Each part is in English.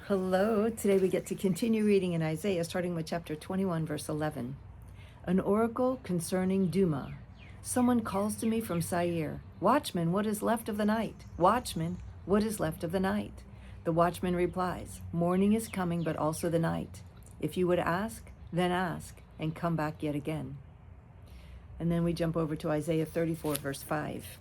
Hello, today we get to continue reading in Isaiah, starting with chapter 21, verse 11. An oracle concerning Duma. Someone calls to me from Seir, Watchman, what is left of the night? Watchman, what is left of the night? The watchman replies, Morning is coming, but also the night. If you would ask, then ask, and come back yet again. And then we jump over to Isaiah 34, verse 5.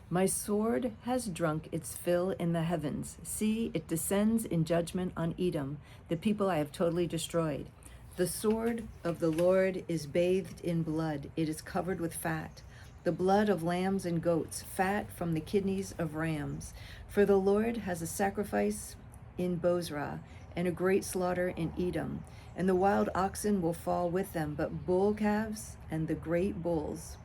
My sword has drunk its fill in the heavens. See, it descends in judgment on Edom, the people I have totally destroyed. The sword of the Lord is bathed in blood. It is covered with fat, the blood of lambs and goats, fat from the kidneys of rams. For the Lord has a sacrifice in Bozrah and a great slaughter in Edom. And the wild oxen will fall with them, but bull calves and the great bulls.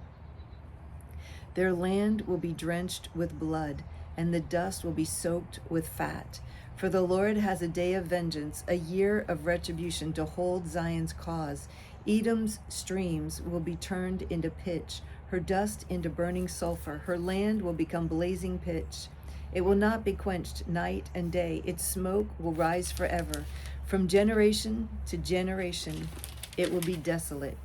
Their land will be drenched with blood, and the dust will be soaked with fat. For the Lord has a day of vengeance, a year of retribution to hold Zion's cause. Edom's streams will be turned into pitch, her dust into burning sulfur. Her land will become blazing pitch. It will not be quenched night and day. Its smoke will rise forever. From generation to generation, it will be desolate.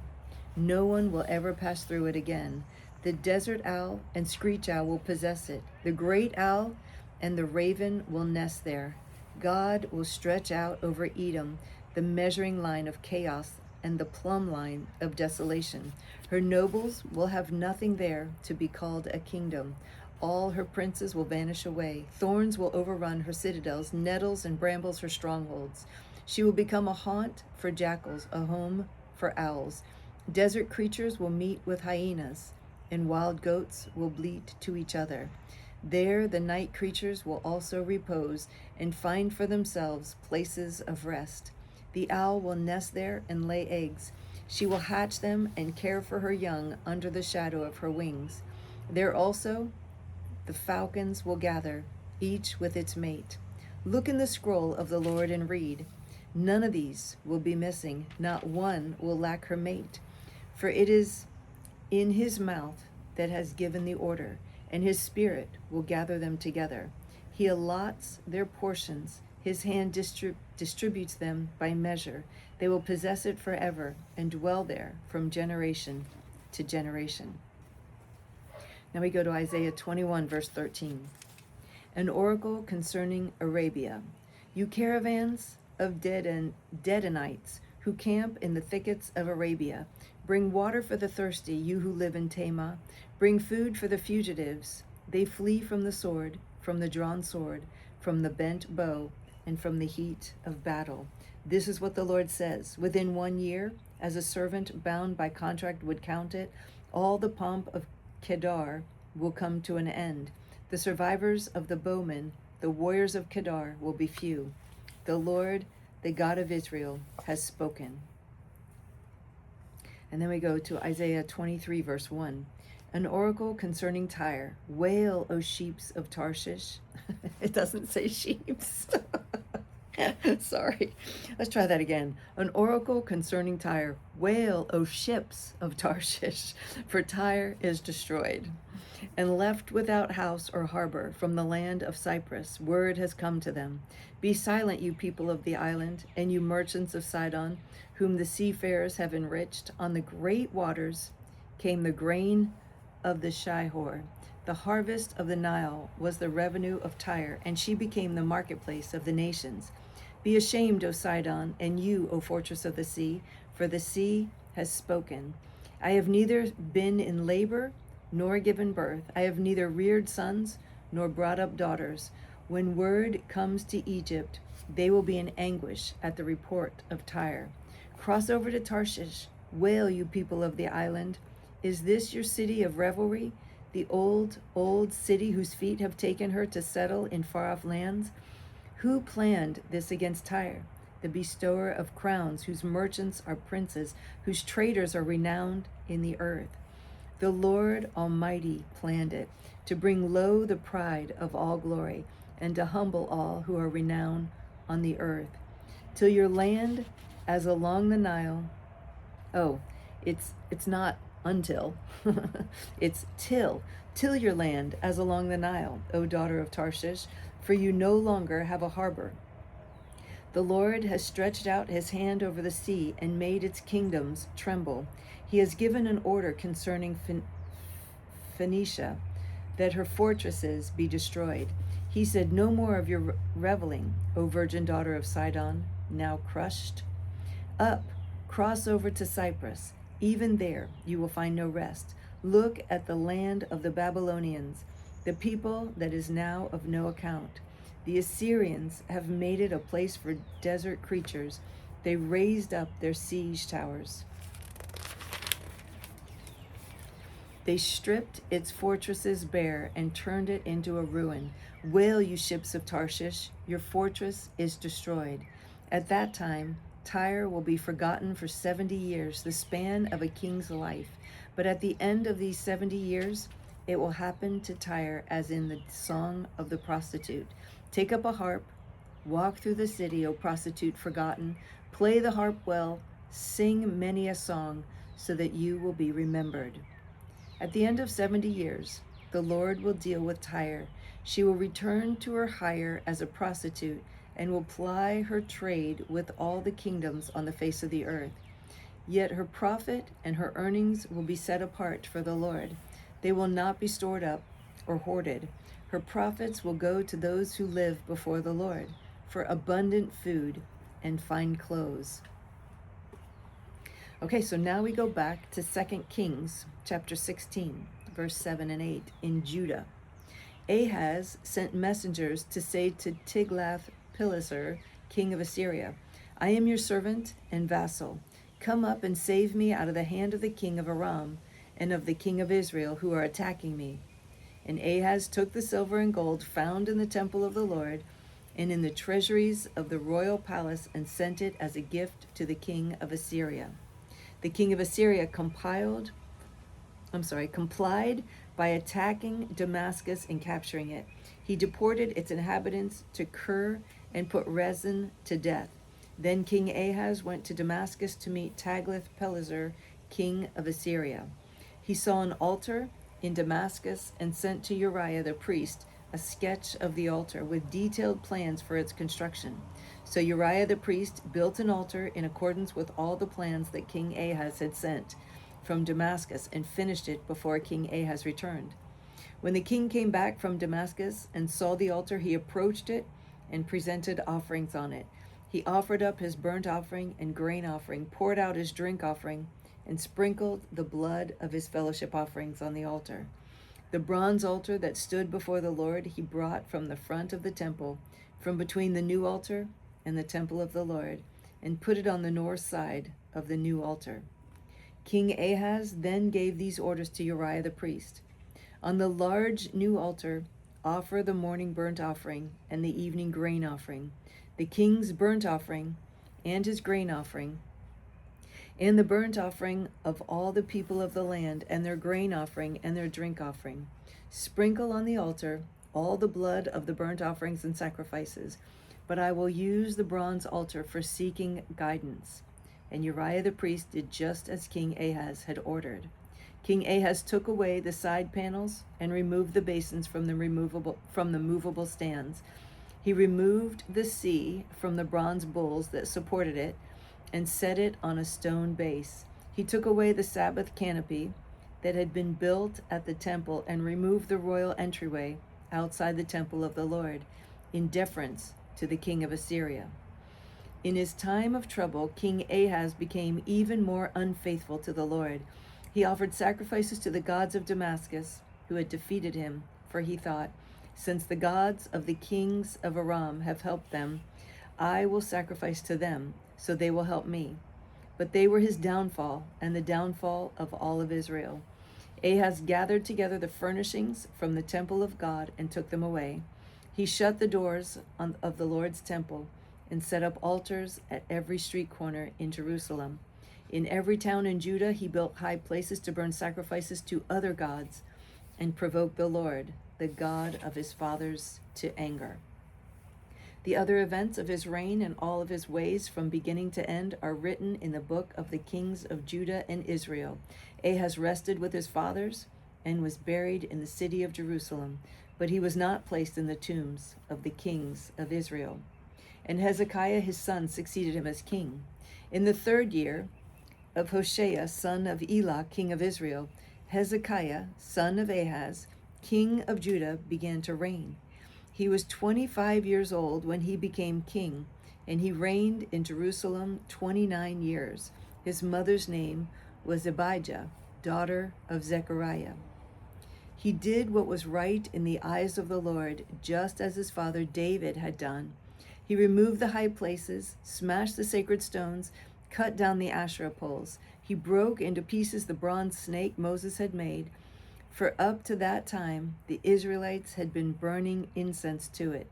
No one will ever pass through it again. The desert owl and screech owl will possess it. The great owl and the raven will nest there. God will stretch out over Edom the measuring line of chaos and the plumb line of desolation. Her nobles will have nothing there to be called a kingdom. All her princes will vanish away. Thorns will overrun her citadels, nettles and brambles her strongholds. She will become a haunt for jackals, a home for owls. Desert creatures will meet with hyenas, and wild goats will bleat to each other. There the night creatures will also repose and find for themselves places of rest. The owl will nest there and lay eggs. She will hatch them and care for her young under the shadow of her wings. There also the falcons will gather, each with its mate. Look in the scroll of the Lord and read. None of these will be missing, not one will lack her mate. For it is in his mouth that has given the order, and his spirit will gather them together. He allots their portions. His hand distributes them by measure. They will possess it forever and dwell there from generation to generation. Now we go to Isaiah 21, verse 13. An oracle concerning Arabia. You caravans of Dedanites who camp in the thickets of Arabia, bring water for the thirsty, you who live in Tema. Bring food for the fugitives. They flee from the sword, from the drawn sword, from the bent bow, and from the heat of battle. This is what the Lord says. Within 1 year, as a servant bound by contract would count it, all the pomp of Kedar will come to an end. The survivors of the bowmen, the warriors of Kedar, will be few. The Lord, the God of Israel, has spoken. And then we go to Isaiah 23, verse 1. An oracle concerning Tyre. Wail, O sheeps of Tarshish. It doesn't say sheeps. Sorry. Let's try that again. An oracle concerning Tyre. Wail, O ships of Tarshish, for Tyre is destroyed and left without house or harbor. From the land of Cyprus, word has come to them. Be silent, you people of the island, and you merchants of Sidon, whom the seafarers have enriched. On the great waters came the grain of the Shihor. The harvest of the Nile was the revenue of Tyre, and she became the marketplace of the nations. Be ashamed, O Sidon, and you, O fortress of the sea, for the sea has spoken. I have neither been in labor nor given birth. I have neither reared sons nor brought up daughters. When word comes to Egypt, they will be in anguish at the report of Tyre. Cross over to Tarshish. Wail, you people of the island. Is this your city of revelry, the old, old city whose feet have taken her to settle in far-off lands? Who planned this against Tyre, the bestower of crowns, whose merchants are princes, whose traders are renowned in the earth? The Lord Almighty planned it, to bring low the pride of all glory, and to humble all who are renowned on the earth. Till your land as along the Nile. Oh, it's not until. It's till your land as along the Nile, O daughter of Tarshish, for you no longer have a harbor. The Lord has stretched out his hand over the sea and made its kingdoms tremble. He has given an order concerning Phoenicia, that her fortresses be destroyed. He said, "No more of your reveling, O virgin daughter of Sidon, now crushed. Up, cross over to Cyprus. Even there you will find no rest. Look at the land of the Babylonians, the people that is now of no account. The Assyrians have made it a place for desert creatures. They raised up their siege towers. They stripped its fortresses bare and turned it into a ruin. Wail, you ships of Tarshish, your fortress is destroyed. At that time, Tyre will be forgotten for 70 years, the span of a king's life. But at the end of these 70 years, it will happen to Tyre as in the song of the prostitute. Take up a harp, walk through the city, O prostitute forgotten. Play the harp well, sing many a song, so that you will be remembered. At the end of 70 years, the Lord will deal with Tyre. She will return to her hire as a prostitute and will ply her trade with all the kingdoms on the face of the earth. Yet her profit and her earnings will be set apart for the Lord. They will not be stored up or hoarded. Her profits will go to those who live before the Lord for abundant food and fine clothes. Okay, so now we go back to 2 Kings chapter 16, verse 7 and 8 in Judah. Ahaz sent messengers to say to Tiglath-Pileser, king of Assyria, I am your servant and vassal. Come up and save me out of the hand of the king of Aram and of the king of Israel who are attacking me. And Ahaz took the silver and gold found in the temple of the Lord and in the treasuries of the royal palace and sent it as a gift to the king of Assyria. The king of Assyria complied by attacking Damascus and capturing it. He deported its inhabitants to Kir and put Rezin to death. Then King Ahaz went to Damascus to meet Tiglath-Pileser, king of Assyria. He saw an altar in Damascus and sent to Uriah the priest a sketch of the altar with detailed plans for its construction. So Uriah the priest built an altar in accordance with all the plans that King Ahaz had sent from Damascus and finished it before King Ahaz returned. When the king came back from Damascus and saw the altar, he approached it and presented offerings on it. He offered up his burnt offering and grain offering, poured out his drink offering, and sprinkled the blood of his fellowship offerings on the altar. The bronze altar that stood before the Lord he brought from the front of the temple, from between the new altar and the temple of the Lord, and put it on the north side of the new altar. King Ahaz then gave these orders to Uriah the priest. On the large new altar, offer the morning burnt offering and the evening grain offering, the king's burnt offering and his grain offering, and the burnt offering of all the people of the land, and their grain offering and their drink offering. Sprinkle on the altar all the blood of the burnt offerings and sacrifices, but I will use the bronze altar for seeking guidance. And Uriah the priest did just as King Ahaz had ordered. King Ahaz took away the side panels and removed the basins from the movable stands. He removed the sea from the bronze bulls that supported it and set it on a stone base. He took away the Sabbath canopy that had been built at the temple and removed the royal entryway outside the temple of the Lord, in deference to the king of Assyria. In his time of trouble, King Ahaz became even more unfaithful to the Lord. He offered sacrifices to the gods of Damascus, who had defeated him, for he thought, since the gods of the kings of Aram have helped them, I will sacrifice to them, so they will help me. But they were his downfall and the downfall of all of Israel. Ahaz gathered together the furnishings from the temple of God and took them away. He shut the doors of the Lord's temple and set up altars at every street corner in Jerusalem. In every town in Judah, he built high places to burn sacrifices to other gods and provoke the Lord, the God of his fathers, to anger. The other events of his reign and all of his ways from beginning to end are written in the book of the kings of Judah and Israel. Ahaz rested with his fathers and was buried in the city of Jerusalem, but he was not placed in the tombs of the kings of Israel. and Hezekiah his son succeeded him as king. In the 3rd year of Hoshea, son of Elah, king of Israel, Hezekiah, son of Ahaz, king of Judah, began to reign. He was 25 years old when he became king, and he reigned in Jerusalem 29 years. His mother's name was Abijah, daughter of Zechariah. He did what was right in the eyes of the Lord, just as his father David had done. He removed the high places, smashed the sacred stones, cut down the Asherah poles. He broke into pieces the bronze snake Moses had made, for up to that time the Israelites had been burning incense to it.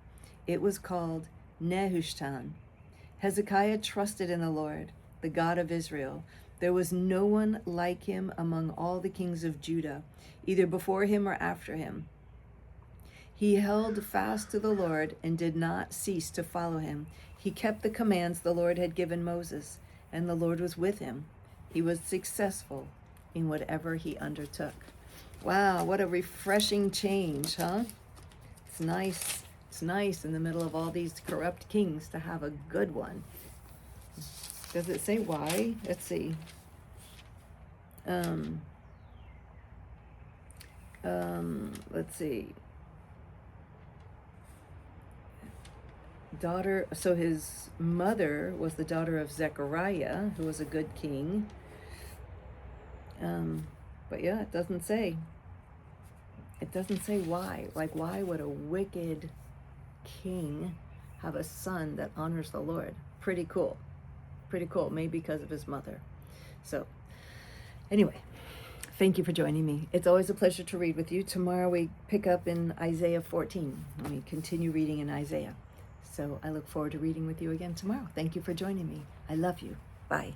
It was called Nehushtan. Hezekiah trusted in the Lord, the God of Israel. There was no one like him among all the kings of Judah, either before him or after him. He held fast to the Lord and did not cease to follow him. He kept the commands the Lord had given Moses, and the Lord was with him. He was successful in whatever he undertook. Wow, what a refreshing change, huh? It's nice. It's nice in the middle of all these corrupt kings to have a good one. Does it say why? Let's see. Let's see. Daughter, so his mother was the daughter of Zechariah, who was a good king. But yeah, it doesn't say. It doesn't say why. Like, why would a wicked king have a son that honors the Lord? Pretty cool. Pretty cool. Maybe because of his mother. So, anyway, thank you for joining me. It's always a pleasure to read with you. Tomorrow we pick up in Isaiah 14. And we continue reading in Isaiah. So I look forward to reading with you again tomorrow. Thank you for joining me. I love you. Bye.